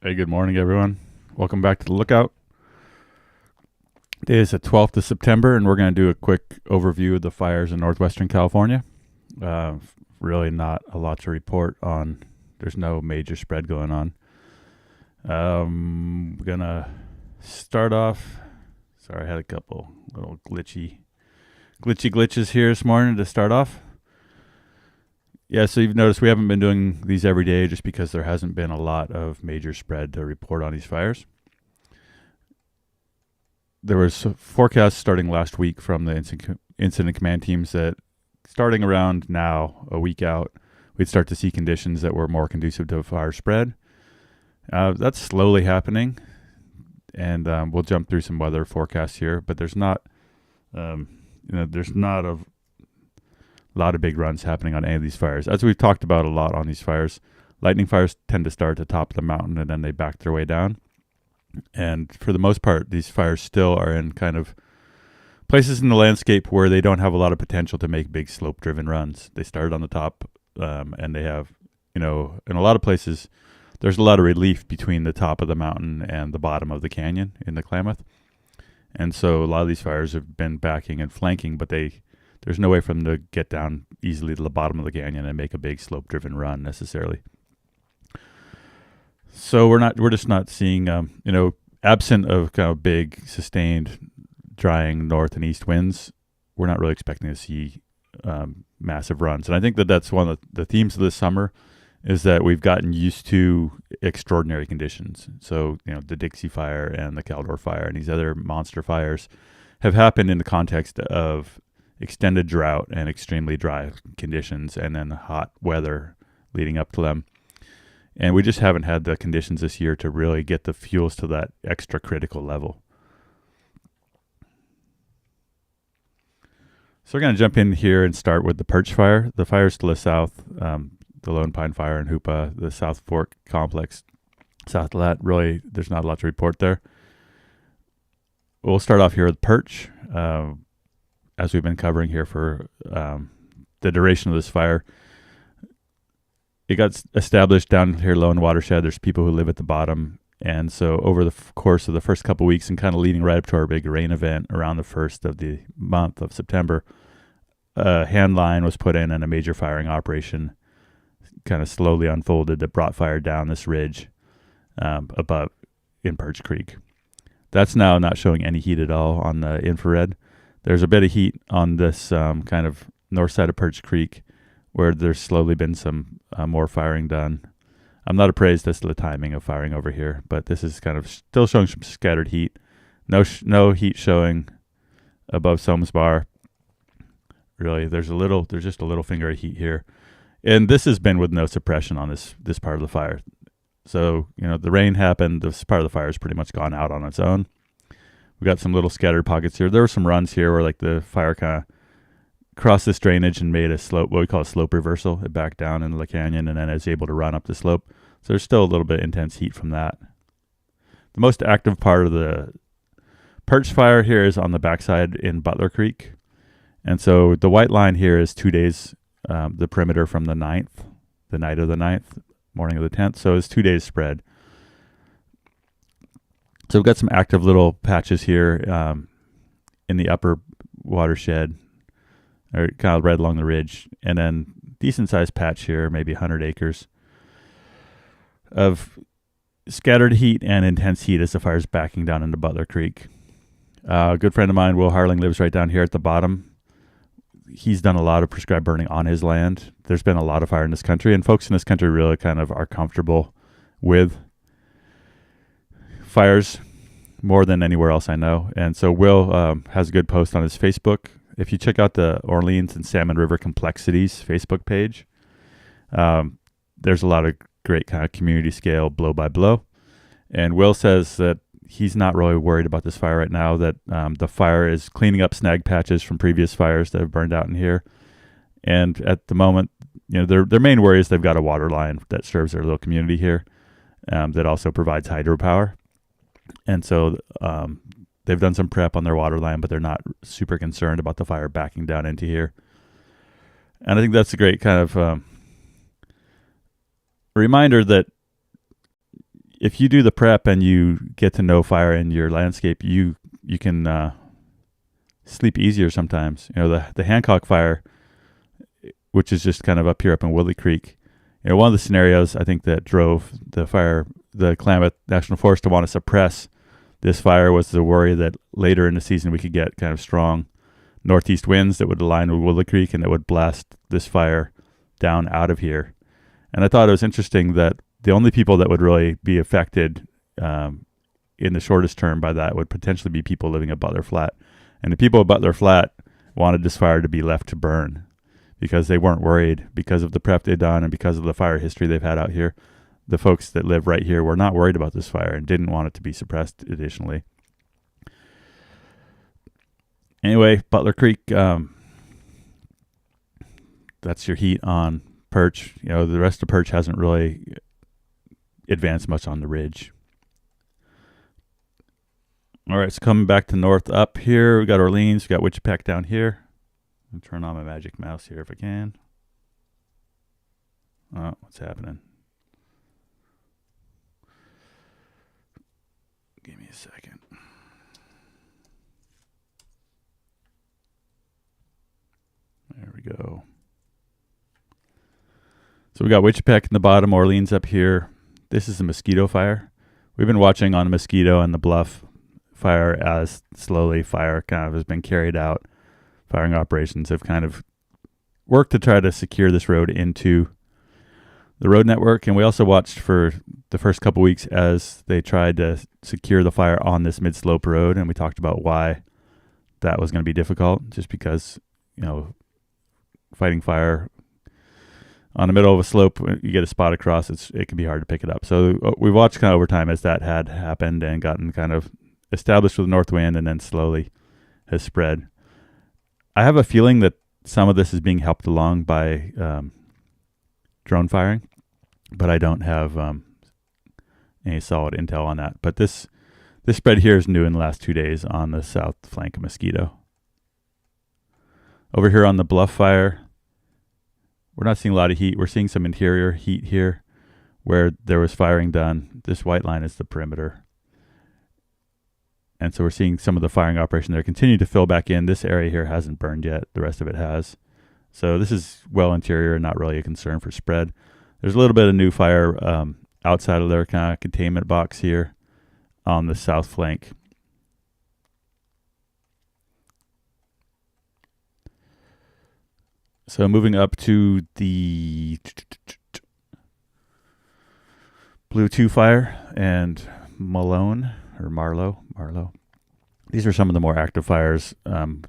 Hey, good morning, everyone. Welcome back to the Lookout. Today is the 12th of September, and we're going to do a quick overview of the fires in northwestern California. Uh, really not a lot to report on. There's no major spread going on. We're going to start off. Sorry, I had a couple little glitches here this morning to start off. Yeah, so you've noticed we haven't been doing these every day just because there hasn't been a lot of major spread to report on these fires. There was forecasts starting last week from the incident command teams that starting around now, a week out, we'd start to see conditions that were more conducive to fire spread. That's slowly happening, and we'll jump through some weather forecasts here, but there's not a lot of big runs happening on any of these fires. As we've talked about a lot on these fires, lightning fires tend to start at the top of the mountain and then they back their way down. And for the most part, these fires still are in kind of places in the landscape where they don't have a lot of potential to make big slope-driven runs. They started on the top, and they have, in a lot of places, there's a lot of relief between the top of the mountain and the bottom of the canyon in the Klamath. And so a lot of these fires have been backing and flanking, but there's no way for them to get down easily to the bottom of the canyon and make a big slope-driven run necessarily. So we're just not seeing, absent of kind of big, sustained, drying north and east winds, we're not really expecting to see massive runs. And I think that's one of the themes of this summer is that we've gotten used to extraordinary conditions. So, the Dixie Fire and the Caldor Fire and these other monster fires have happened in the context of extended drought and extremely dry conditions and then hot weather leading up to them. And we just haven't had the conditions this year to really get the fuels to that extra critical level. So we're going to jump in here and start with the Pearch Fire. The fires to the south, the Lone Pine Fire in Hoopa, the South Fork Complex. South of that, really, there's not a lot to report there. We'll start off here with Perch. As we've been covering here for the duration of this fire, it got established down here low in watershed. There's people who live at the bottom. And so over the course of the first couple of weeks and kind of leading right up to our big rain event around the first of the month of September, a hand line was put in and a major firing operation kind of slowly unfolded that brought fire down this ridge above in Perch Creek. That's now not showing any heat at all on the infrared. There's a bit of heat on this kind of north side of Perch Creek where there's slowly been some more firing done. I'm not appraised as to the timing of firing over here, but this is kind of still showing some scattered heat. No heat showing above Soames Bar. Really, there's just a little finger of heat here. And this has been with no suppression on this part of the fire. So, the rain happened. This part of the fire has pretty much gone out on its own. We got some little scattered pockets here. There were some runs here where the fire kind of crossed this drainage and made a slope, what we call a slope reversal. It backed down into the canyon and then is able to run up the slope. So there's still a little bit of intense heat from that. The most active part of the Perch Fire here is on the backside in Butler Creek. And so the white line here is 2 days, the perimeter from the 9th, the night of the 9th, morning of the 10th. So it's 2 days spread. So we've got some active little patches here in the upper watershed, or kind of right along the ridge, and then decent sized patch here, maybe 100 acres of scattered heat and intense heat as the fire's backing down into Butler Creek. A good friend of mine, Will Harling, lives right down here at the bottom. He's done a lot of prescribed burning on his land. There's been a lot of fire in this country, and folks in this country really kind of are comfortable with fires more than anywhere else I know. And so Will has a good post on his Facebook. If you check out the Orleans and Salmon River Complexities Facebook page, there's a lot of great kind of community scale blow by blow. And Will says that he's not really worried about this fire right now, that the fire is cleaning up snag patches from previous fires that have burned out in here. And at the moment, their main worry is they've got a water line that serves their little community here that also provides hydropower. And so they've done some prep on their water line, but they're not super concerned about the fire backing down into here. And I think that's a great kind of reminder that if you do the prep and you get to know fire in your landscape, you can sleep easier sometimes. The Hancock Fire, which is just kind of up here up in Woodley Creek. One of the scenarios I think that drove the Klamath National Forest to want to suppress this fire was the worry that later in the season we could get kind of strong northeast winds that would align with Woodley Creek and that would blast this fire down out of here. And I thought it was interesting that the only people that would really be affected in the shortest term by that would potentially be people living at Butler Flat. And the people at Butler Flat wanted this fire to be left to burn because they weren't worried because of the prep they'd done and because of the fire history they've had out here. The folks that live right here were not worried about this fire and didn't want it to be suppressed additionally. Anyway, Butler Creek, that's your heat on Perch. The rest of Perch hasn't really advanced much on the ridge. All right, so coming back to north up here, we got Orleans, we got Wichipec down here. I'll turn on my magic mouse here if I can. Oh, what's happening? Give me a second. There we go. So we got Wichipec in the bottom, Orleans up here. This is the Mosquito Fire. We've been watching on Mosquito and the Bluff Fire as slowly fire kind of has been carried out. Firing operations have kind of worked to try to secure this road into the road network. And we also watched for the first couple weeks as they tried to secure the fire on this mid-slope road. And we talked about why that was going to be difficult, just because, fighting fire on the middle of a slope, you get a spot across, it can be hard to pick it up. So we've watched kind of over time as that had happened and gotten kind of established with north wind and then slowly has spread. I have a feeling that some of this is being helped along by drone firing, but I don't have any solid intel on that. But this spread here is new in the last 2 days on the south flank of Mosquito. Over here on the Bluff Fire, we're not seeing a lot of heat. We're seeing some interior heat here where there was firing done. This white line is the perimeter. And so we're seeing some of the firing operation there continue to fill back in. This area here hasn't burned yet. The rest of it has. So this is well interior and not really a concern for spread. There's a little bit of new fire outside of their kind of containment box here on the south flank. So moving up to the Blue 2 Fire and Marlow. These are some of the more active fires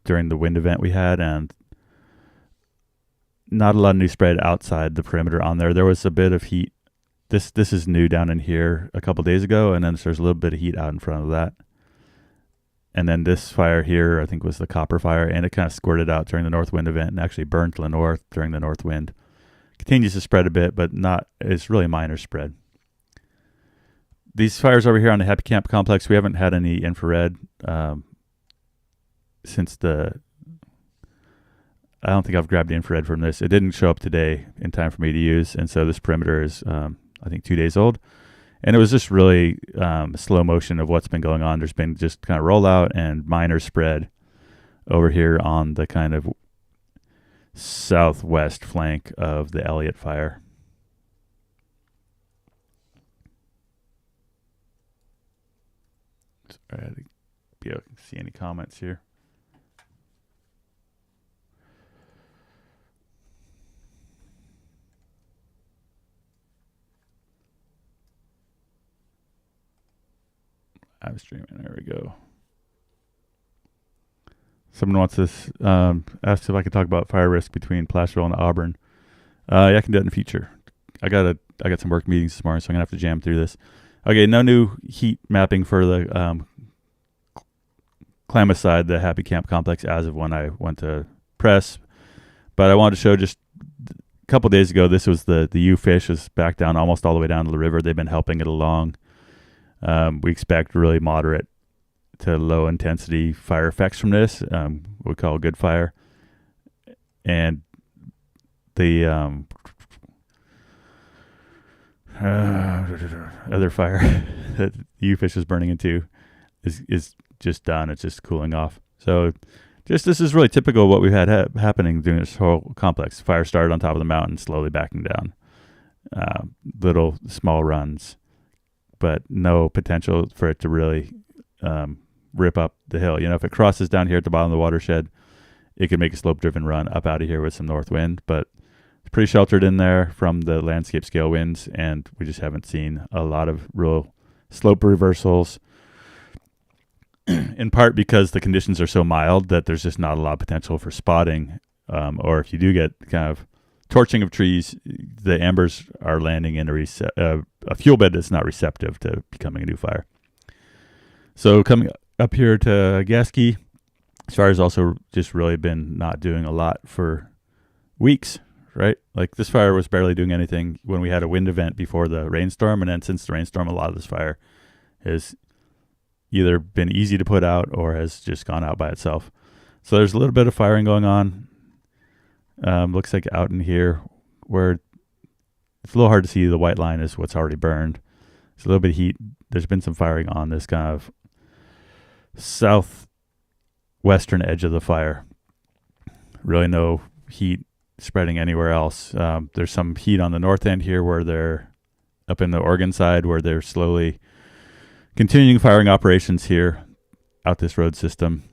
during the wind event we had, and not a lot of new spread outside the perimeter on there. There was a bit of heat. This is new down in here a couple days ago, and then there's a little bit of heat out in front of that. And then this fire here, I think, was the Copper Fire, and it kind of squirted out during the north wind event and actually burned to the north during the north wind. Continues to spread a bit, but it's really minor spread. These fires over here on the Happy Camp complex, we haven't had any infrared since I don't think I've grabbed the infrared from this. It didn't show up today in time for me to use, and so this perimeter is, I think, 2 days old. And it was just really slow motion of what's been going on. There's been just kind of rollout and minor spread over here on the kind of southwest flank of the Elliot Fire. Sorry, I had to be able to see any comments here. Live streaming. There we go. Someone wants this. Asked if I could talk about fire risk between Placerville and Auburn. Yeah, I can do it in the future. I got some work meetings this morning, so I'm gonna have to jam through this. Okay, no new heat mapping for the Klamath side, the Happy Camp complex, as of when I went to press. But I wanted to show just a couple days ago. This was the U fish is back down almost all the way down to the river. They've been helping it along. We expect really moderate to low intensity fire effects from this, what we call good fire. And the, other fire that the fish is burning into is just done. It's just cooling off. So just this is really typical of what we've had happening during this whole complex. Fire started on top of the mountain, slowly backing down. Little small runs, but no potential for it to really rip up the hill. You know, if it crosses down here at the bottom of the watershed, it could make a slope-driven run up out of here with some north wind, but it's pretty sheltered in there from the landscape scale winds, and we just haven't seen a lot of real slope reversals, in part because the conditions are so mild that there's just not a lot of potential for spotting, or if you do get kind of torching of trees, the embers are landing in a fuel bed that's not receptive to becoming a new fire. So coming up here to Gasky, this fire's also just really been not doing a lot for weeks, right? Like this fire was barely doing anything when we had a wind event before the rainstorm, and then since the rainstorm, a lot of this fire has either been easy to put out or has just gone out by itself. So there's a little bit of firing going on. Looks like out in here where it's a little hard to see, the white line is what's already burned. It's a little bit of heat. There's been some firing on this kind of southwestern edge of the fire. Really no heat spreading anywhere else. There's some heat on the north end here where they're up in the Oregon side where they're slowly continuing firing operations here out this road system.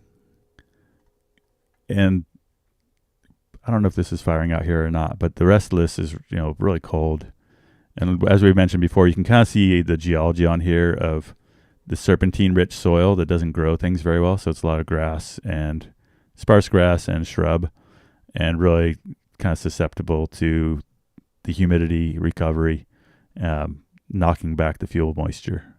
And I don't know if this is firing out here or not, but the rest of this is, really cold. And as we mentioned before, you can kind of see the geology on here of the serpentine-rich soil that doesn't grow things very well. So it's a lot of grass and sparse grass and shrub, and really kind of susceptible to the humidity recovery, knocking back the fuel moisture.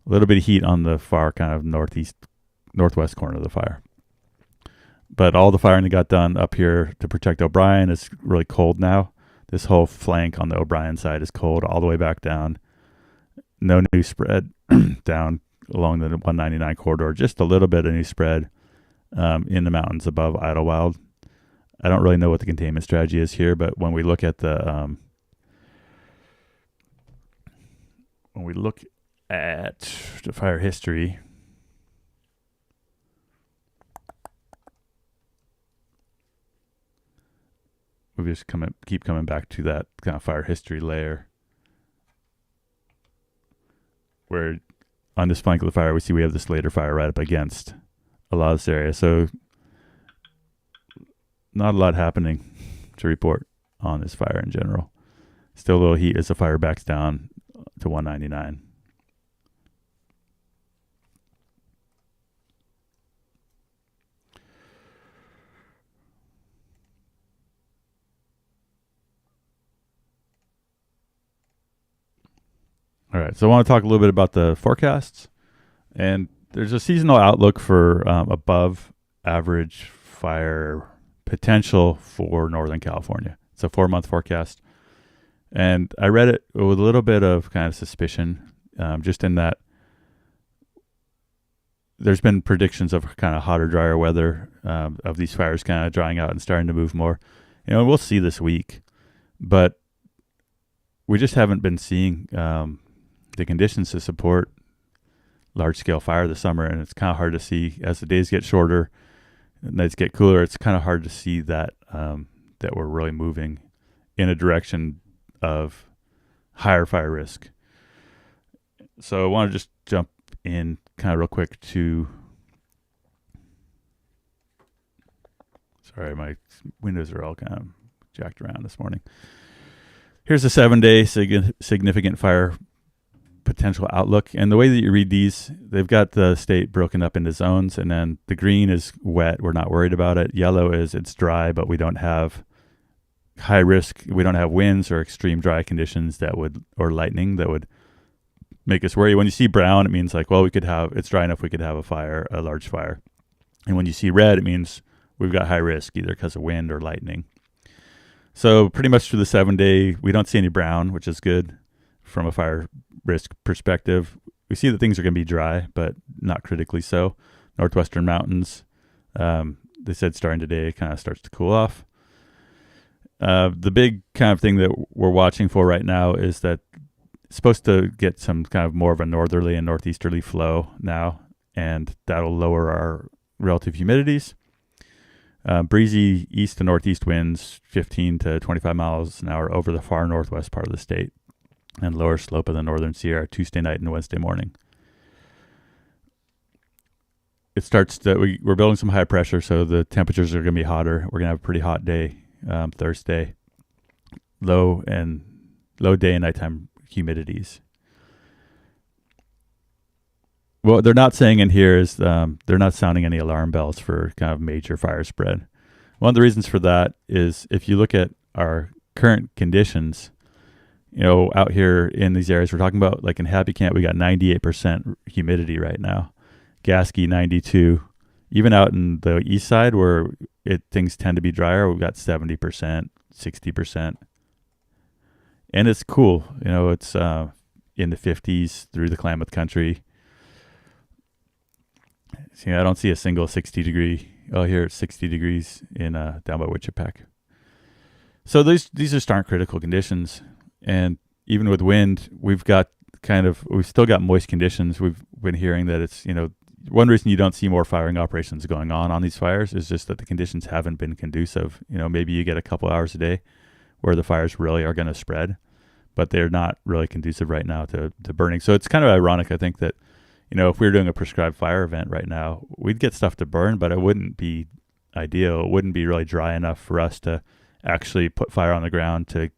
A little bit of heat on the far kind of northwest corner of the fire. But all the firing that got done up here to protect O'Brien is really cold now. This whole flank on the O'Brien side is cold all the way back down. No new spread down along the 199 corridor. Just a little bit of new spread in the mountains above Idlewild. I don't really know what the containment strategy is here, but when we look at the fire history, we just keep coming back to that kind of fire history layer, where on this flank of the fire we have this later fire right up against a lot of this area. So not a lot happening to report on this fire in general. Still a little heat as the fire backs down to 199. All right, so I want to talk a little bit about the forecasts. And there's a seasonal outlook for above average fire potential for Northern California. It's a 4-month forecast. And I read it with a little bit of kind of suspicion, just in that there's been predictions of kind of hotter, drier weather, of these fires kind of drying out and starting to move more. We'll see this week. But we just haven't been seeing the conditions to support large-scale fire this summer, and it's kind of hard to see as the days get shorter and nights get cooler. It's kind of hard to see that that we're really moving in a direction of higher fire risk. So I want to just jump in kind of real quick to. Sorry, my windows are all kind of jacked around this morning. Here's a 7-day significant fire potential outlook. And the way that you read these, they've got the state broken up into zones, and then the green is wet. We're not worried about it. Yellow is it's dry, but we don't have high risk. We don't have winds or extreme dry conditions or lightning that would make us worry. When you see brown, it means like, well, it's dry enough we could have a large fire. And when you see red, it means we've got high risk either because of wind or lightning. So pretty much through the 7-day, we don't see any brown, which is good from a fire risk perspective. We see that things are going to be dry, but not critically so. Northwestern mountains, they said starting today, kind of starts to cool off. The big kind of thing that we're watching for right now is that it's supposed to get some kind of more of a northerly and northeasterly flow now, and that'll lower our relative humidities. Breezy east to northeast winds, 15 to 25 miles an hour over the far northwest part of the state, and lower slope of the northern Sierra Tuesday night and Wednesday morning. It starts to, we're building some high pressure, so the temperatures are going to be hotter. We're going to have a pretty hot day Thursday. Low day and nighttime humidities. What they're not saying in here is they're not sounding any alarm bells for kind of major fire spread. One of the reasons for that is if you look at our current conditions, out here in these areas, we're talking about like in Happy Camp, we got 98% humidity right now. Gasky 92. Even out in the east side where things tend to be drier, we've got 70%, 60%. And it's cool. It's in the 50s through the Klamath country. See, I don't see a single 60 degree. Oh, here it's 60 degrees in down by Wichipec. So these just aren't critical conditions. And even with wind, we've still got moist conditions. We've been hearing that it's, one reason you don't see more firing operations going on these fires is just that the conditions haven't been conducive. Maybe you get a couple hours a day where the fires really are going to spread, but they're not really conducive right now to burning. So it's kind of ironic, I think, that, if we were doing a prescribed fire event right now, we'd get stuff to burn, but it wouldn't be ideal. It wouldn't be really dry enough for us to actually put fire on the ground to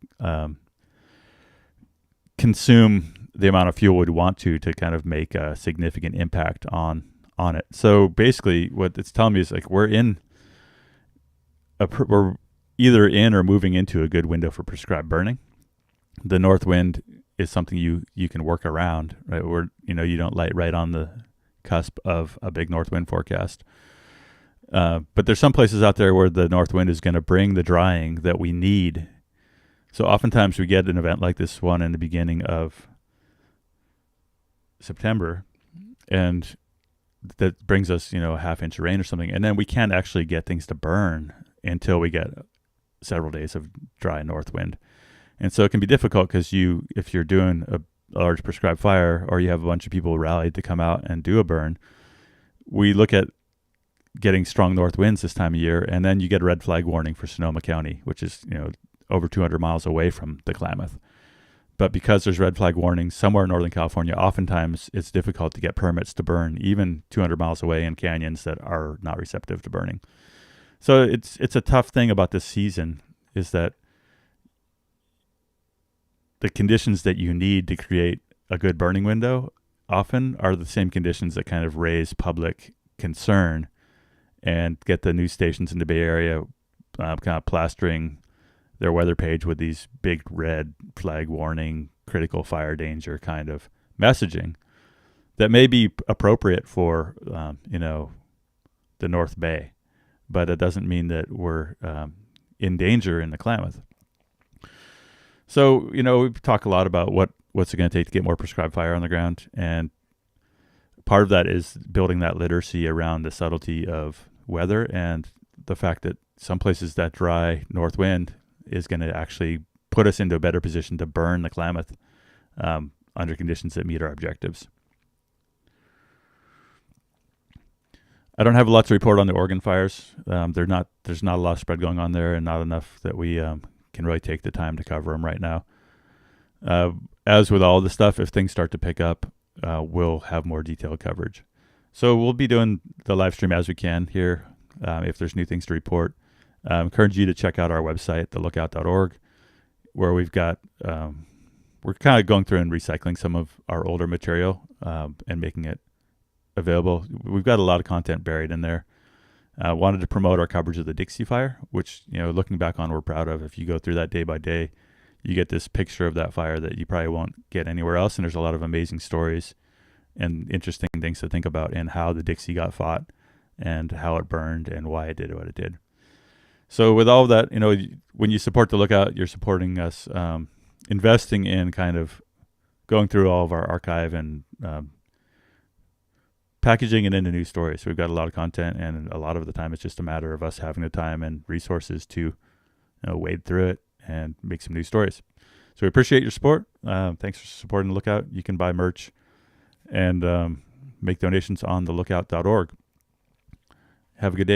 consume the amount of fuel we'd want to kind of make a significant impact on it. So basically what it's telling me is like we're either in or moving into a good window for prescribed burning. The north wind is something you can work around, right? You don't light right on the cusp of a big north wind forecast. But there's some places out there where the north wind is going to bring the drying that we need. So oftentimes we get an event like this one in the beginning of September, and that brings us, a half inch of rain or something. And then we can't actually get things to burn until we get several days of dry north wind. And so it can be difficult because if you're doing a large prescribed fire or you have a bunch of people rallied to come out and do a burn, we look at getting strong north winds this time of year, and then you get a red flag warning for Sonoma County, which is, over 200 miles away from the Klamath. But because there's red flag warnings somewhere in Northern California, oftentimes it's difficult to get permits to burn even 200 miles away in canyons that are not receptive to burning. So it's a tough thing about this season is that the conditions that you need to create a good burning window often are the same conditions that kind of raise public concern and get the news stations in the Bay Area kind of plastering their weather page with these big red flag warning, critical fire danger kind of messaging that may be appropriate for, the North Bay, but it doesn't mean that we're in danger in the Klamath. So, we talk a lot about what's it going to take to get more prescribed fire on the ground. And part of that is building that literacy around the subtlety of weather and the fact that some places that dry north wind is going to actually put us into a better position to burn the Klamath under conditions that meet our objectives. I don't have a lot to report on the Oregon fires. There's not a lot of spread going on there, and not enough that we can really take the time to cover them right now. As with all the stuff, if things start to pick up, we'll have more detailed coverage. So we'll be doing the live stream as we can here. If there's new things to report, I encourage you to check out our website, thelookout.org, where we've got, we're kind of going through and recycling some of our older material and making it available. We've got a lot of content buried in there. Wanted to promote our coverage of the Dixie Fire, which, looking back on, we're proud of. If you go through that day by day, you get this picture of that fire that you probably won't get anywhere else. And there's a lot of amazing stories and interesting things to think about in how the Dixie got fought and how it burned and why it did what it did. So with all of that, when you support the Lookout, you're supporting us, investing in kind of going through all of our archive and packaging it into new stories. So we've got a lot of content, and a lot of the time it's just a matter of us having the time and resources to wade through it and make some new stories. So we appreciate your support. Thanks for supporting the Lookout. You can buy merch and make donations on thelookout.org. Have a good day, everyone.